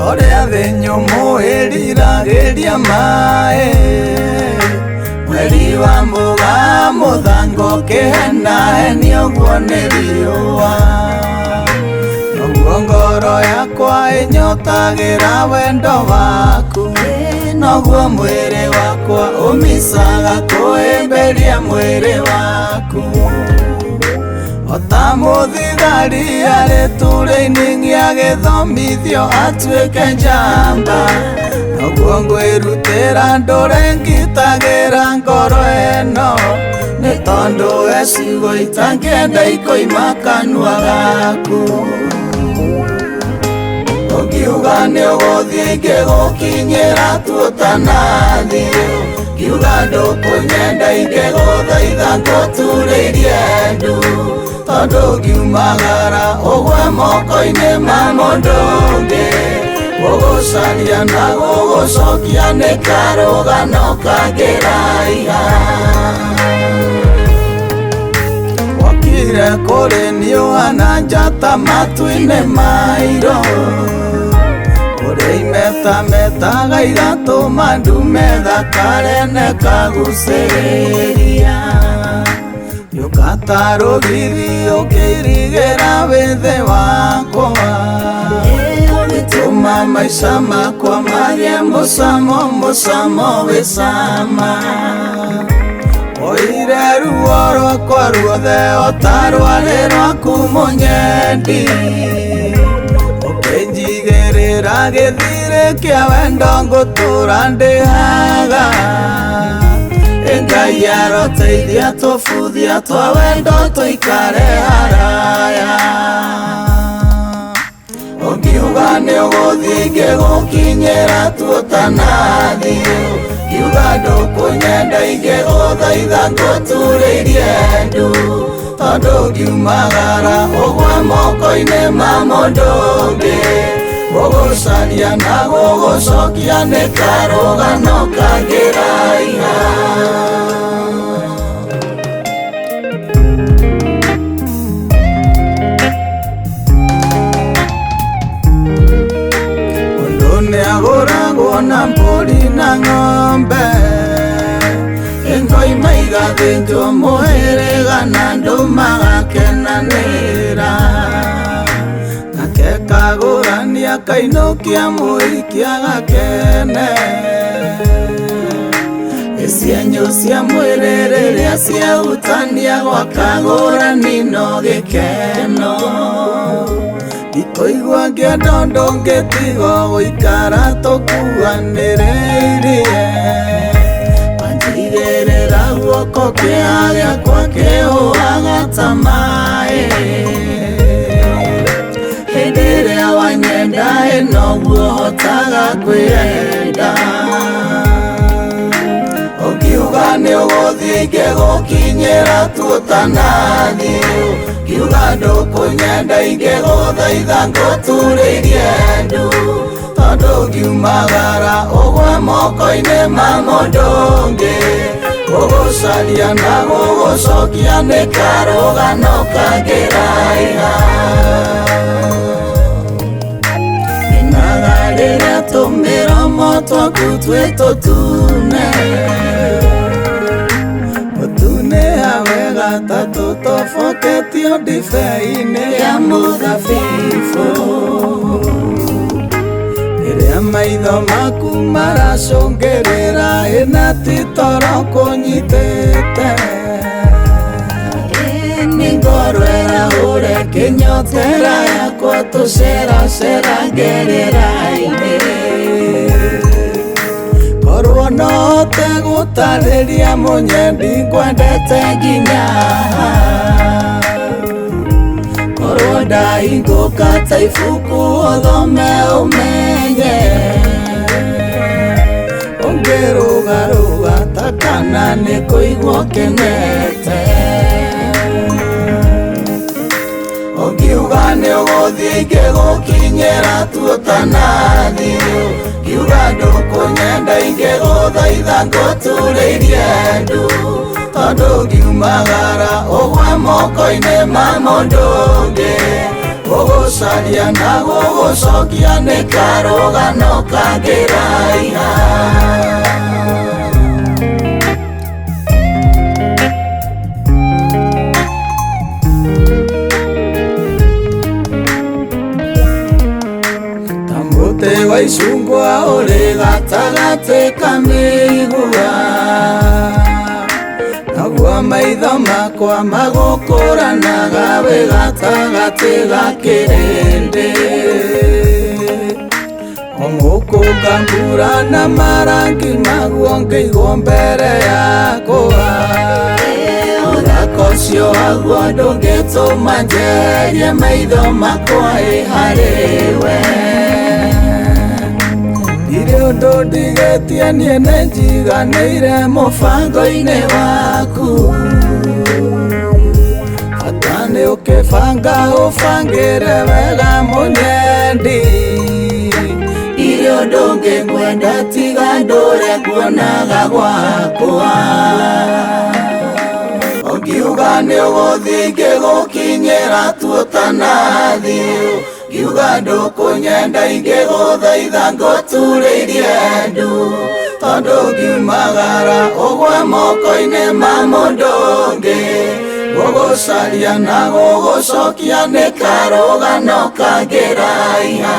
Orea thĩ nyũmũ ĩriragĩria maĩ, mweri wa Mũgaa mũthanga ũkĩhenahenio ũguo nĩ riũa. Noguo ngoro yakwa ĩnyotagĩra wendo waku, noguo mwĩrĩ wakwa ũmicaga kwĩhĩmbĩria mwĩrĩ waku. Ota mũthigari arĩ turĩini agĩthomithio atuĩke njamba, noguo ngwĩrutĩra ndũrĩngitagĩra ngoro ĩno, nĩ tondũ we ciugo itangĩenda ikoima kanua gaku. Ũngiuga nĩ ũgũthiĩ ingĩgũkinyĩra tutanathiĩ, ngiuga ndũkũnyenda ingĩgũthaitha ngũturĩrie ndu, tondũ ngiumagara ũgwe moko-inĩ ma mũndũ ũngĩ. Gũgũcaria na gũgũcokia nĩ karũgano kangĩraiha. Wokire kũrĩ niĩ ũhana njata matu-inĩ mairũ, ũrĩa imetametaga igatũma ndume thakarene kagucĩrĩria. Gĩũka ta rũgiri ũkĩirigĩra wĩthĩ wakwa, ũgĩtũma maica makwa magĩe mũcamo mũcamo wĩ cama. Woire ruo rwakwa ruothe ota rwarĩ rwaku mũnyendi, ũkĩnjigĩrĩra gĩthirĩ kĩa wendo ngũtũra ndĩhaga. Ngai aroteithia tũbuthia twa wendo tũikare haraya. Ũngiuga nĩ ũgũthiĩ ingĩgũkinyĩra tutanathiĩ, ngiuga ndũkũnyenda ingĩgũthaitha ngũturĩrie ndu, tondũ ngiumagara ũgwe moko-inĩ ma mũndũ ũngĩ. Gũgũcaria na gũgũcokia nĩ karũgano kangĩraiha. Mũndũ nĩagũragwo na mbũri na ng'ombe, ngoima igathĩnjwo mũhĩrĩga na andũ magakenanĩra. Nake kagũrania kainũkia mũikia gakene, icienyũ cia mwĩrĩ rĩrĩa ciahutania gwa kagũrani no gĩkeno. Ndikũigua ngĩenda ũndũ ũngĩ tiga gũikara tũkuanĩrĩirie, wanjigĩrĩra guoko kĩeha gĩakwa kĩhũaga ta maĩ. Hĩndĩ ĩrĩa wanyenda noguo hotaga kwĩenda. Ũngiuga nĩ ũgũthiĩ ingĩgũkinyĩra tutanathiĩ, ngiuga ndũkũnyenda ingĩgũthaitha ngũturĩrie ndu, tondũ ngiumagara ũgwe moko-inĩ ma mũndũ ũngĩ. Gũgũcaria na gũgũcokia nĩ karũgano kangĩraiha. Rĩrĩa tũmĩromo twaku twĩ tũtune, ũtunĩha wega ta tũtoboketio ndibei-inĩ ya mũthabibũ. Rĩrĩa maitho maku maracũngĩrĩra ĩna ti toro kũnyitĩte, nĩ ngoro ĩrahũre kĩnyotera yakwa tũceracera ngerera-inĩ. Korwo no hote gũtarĩria mũnyendi ngwendete nginya haha, korwo ndahingũka ta ibuku ũthome ũmenye, ũngĩrũgarũga ta kana nĩ kũigua kenete. Ũngiuga nĩ ũgũthiĩ ingĩgũkinyĩra tutanathiĩ, ngiuga ndũkũnyenda ingĩgũthaitha ngũturĩrie ndu, tondũ ngiumagara ũgwe moko-inĩ ma mũndũ ũngĩ. gũgũcaria na gũgũcokia nĩ karũgano kangĩraiha. Mũtĩ wa icungwa ũrĩ gatagatĩ ka mĩigua, naguo maitho makwa magũkũranaga wĩ gatagatĩ ga kĩrĩndĩ. O mũkũnga mbura na marangi maguo ngĩigwo mbere yakwa, ũthaka ũcio waguo ndũngĩtũma njeherie maitho makwa harĩwe. Ndirĩ ũndũ ndigĩtie niĩ nĩnjiganĩire mũbango-inĩ waku, bata nĩ ũkĩbanga ũbangĩre wega mũnyendi. Ndirĩ ũndũ ngĩkwenda tiga ndũre nguonaga gwakwa, ũngiuga nĩ ũgũthiĩ ngĩgũkinyĩra tuotanathiĩ, ngiuga ndũkũnyenda ingĩgũthaitha ngũturĩirie ndu, tondũ ngiumagara ũgwe moko-inĩ ma mũndũ ũngĩ. Gũgũcaria na gũgũcokia nĩ karũgano kangĩraiha.